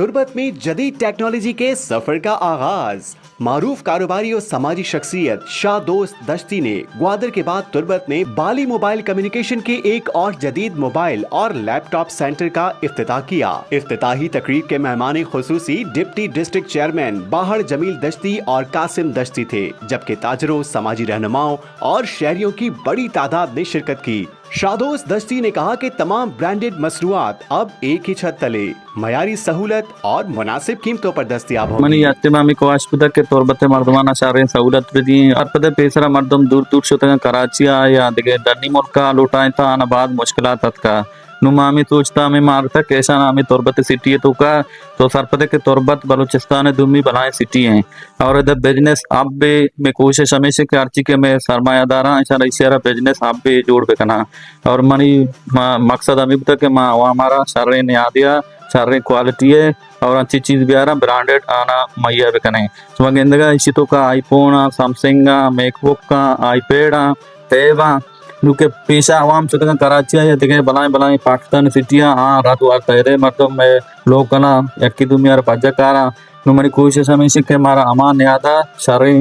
तुर्बत में जदीद टेक्नोलॉजी के सफर का आगाज। मारूफ कारोबारी और समाजी शख्सियत शादोस्त दश्ती ने ग्वादर के बाद तुर्बत में बाली मोबाइल कम्युनिकेशन के एक और जदीद मोबाइल और लैपटॉप सेंटर का इफ्तिताह किया। इफ्तिताही तकरीब के मेहमान खुसूसी डिप्टी डिस्ट्रिक्ट चेयरमैन बाहर जमील दश्ती और कासिम दश्ती थे, जबकि ताजरों, समाजी रहनुमाओं और शहरियों की बड़ी तादाद ने शिरकत की। शादोस्त दश्ती ने कहा कि तमाम ब्रांडेड मसनूआत अब एक ही छत तले मयारी सहूलत और मुनासिब कीमतों पर दस्तयाब होंगी। तुर्बत मर्दमाना शारे सहूलत भी अर्पदे पेसरा मर्दम दूर दूर शुतगा कराचिया या दिगे दन्नी मुल्का लुटाइता आना बाद मुश्किलात का नुमामी सोचता में मारता कैसा नामी तुर्बत सिटी है तो सरपदे के तुर्बत बलूचिस्तान दुमी बनाए सिटी हैं और इधर बिजनेस आप भी में कोशिश हमेशा के अर्ची के में सरमायादारा इशारा इशारा बिजनेस आप भी जोड़ पे करना और मनी मकसद अभी तक वो हमारा सारे ने आदिया सारे क्वालिटी है और अच्छी चीज भी आ रहा ब्रांडेड आना मैया भी कने तो गेंदगा इसी तो का आईफोन सैमसंग मैकबुक का आईपैड तेवा नुके पेशा आवाम चुका कराची या दिखे बनाए पाकिस्तान सिटियां रात वार तहरे मतलब मैं लोग कना यक्की दुनिया र पजकारा नु मनी कोशिश हमेशा के मारा अमान यादा सारे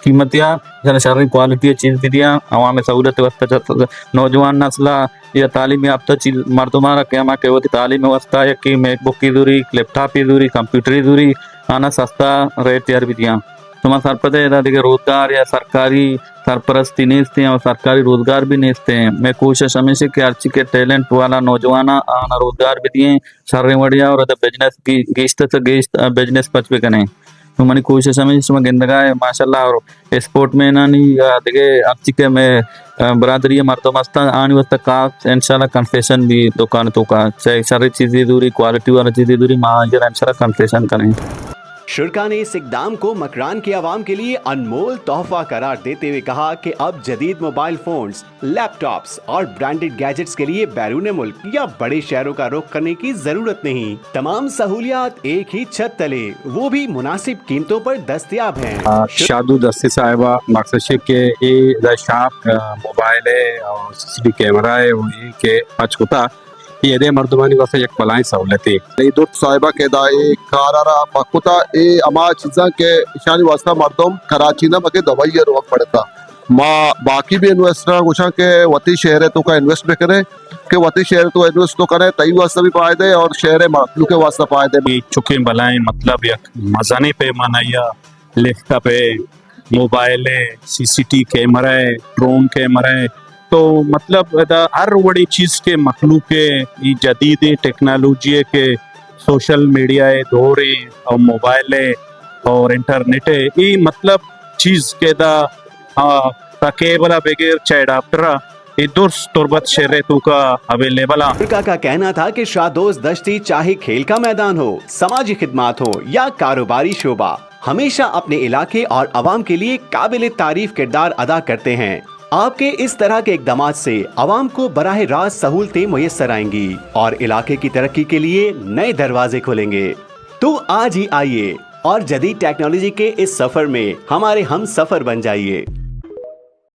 कीमतिया जन सारी क्वालिटी चीज दिया आवाम में सहूलत वस्ता नौजवान नस्ला या तालीम याफ्ता चीज मर्दमारा क्या के वो तालीम वस्ता है कि मैकबुक की दूरी लैपटॉप की दूरी कंप्यूटर की दूरी आना सस्ता रेट यार भी दिया तुम्हारा सरपदे दिखे रोजगार या सरकारी सरपरस्ती नेचते हैं और सरकारी रोजगार भी नेचते हैं। मैं कोशिश हमेशा के अर्ची के टैलेंट वाला नौजवान आना रोजगार भी दिए सर्रे बढ़िया और बिजनेस की गेस्ट से गेस्ट बिजनेस पच पे करें तो मनी कोशिश हमेशा गिंदगा है माशाल्लाह और स्पोर्ट में ना नहीं देखे अर्ची के मैं बरादरी मर्दो मस्ता आने वस्ता का इंशाल्लाह कंसेशन भी दुकान तो का चाहे सारी चीजें दूरी क्वालिटी वाला चीजें दूरी महाजर इंशाल्लाह कंसेशन करें। शुरका ने इस इकदाम को मकरान के आवाम के लिए अनमोल तोहफा करार देते हुए कहा कि अब जदीद मोबाइल फोन्स, लैपटॉप्स और ब्रांडेड गैजेट्स के लिए बैरून मुल्क या बड़े शहरों का रुख करने की जरूरत नहीं। तमाम सहूलियात एक ही छत तले, वो भी मुनासिब कीमतों पर दस्तयाब हैं। शादू दस्ती साहिबा मकसद के शाप मोबाइल है और सीसीटीवी कैमरा है वही के अचकुता ये मर्दमानी वास्ते एक बलाई सहूलत है दुर्त साहिबा के दाए कारारा पकुता ए अमा चीज़ा के इशानी वास्ता मर्दम कराची ना मगे दवाई वक्त पड़ता माँ बाकी भी इन्वेस्टर कुछ के वती शहर है तो का इन्वेस्ट भी करे कि वती शहर तो इन्वेस्ट तो करे तई वास्ते भी फायदे और शहर मखलू के वास्ते फायदे चुके बलाएं मतलब एक मजाने पे मनाया लैपटॉप है मोबाइल है सीसीटीवी कैमरा है ड्रोन कैमरा है तो मतलब हर बड़ी चीज के मखलूक के जदीद टेक्नोलॉजी के सोशल मीडिया है दौर है और मोबाइल है और इंटरनेट है ये मतलब चीज के केवल बगैर चाहे डॉक्टर तुर्बत शहर तो का अवेलेबल का कहना था कि शादोस्त दश्ती चाहे खेल का मैदान हो, समाजी खिदमात हो या कारोबारी शोबा, हमेशा अपने इलाके और अवाम के लिए काबिल तारीफ किरदार अदा करते हैं। आपके इस तरह के इकदाम से अवाम को बराह रास्त सहूलतें मुयस्सर आएंगी और इलाके की तरक्की के लिए नए दरवाजे खुलेंगे। तो आज ही आइए और जदीद टेक्नोलॉजी के इस सफर में हमारे हम सफर बन जाइए।